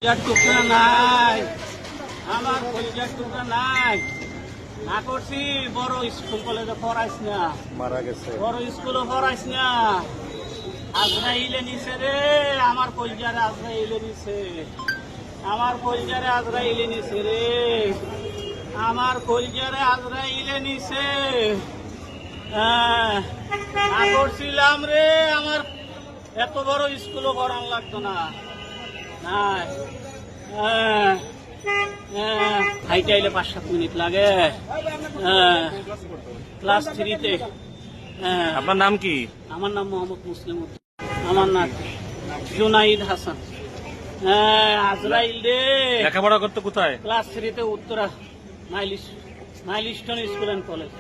টুকরা নাই, আমার কলিজার টুকরা নাই। না করছি বড় স্কুল কলেজে পড়াইস না, মারা গেছে। বড় স্কুলে পড়াইস না। আজরাইলে নিছে রে, আমার কলিজারে আজরাইলে নিছে, আমার কলিজারে আজরাইলে নিছে রে, আমার কলিজারে আজরাইলে নিছে। না করছিলাম রে, আমার এত বড় স্কুলও পড়ান লাগতো না। হাইটে আইলে 5-7 মিনিট লাগে। ক্লাস 3-তে। আপনার নাম কি? আমার নাম মোহাম্মদ মুসলিম উদ্দিন। আমার নাম জুনাইদ হাসান। আজরাইল রে, লেখাপড়া করতে কোথায়? ক্লাস 3-তে Uttara Milestone school and college.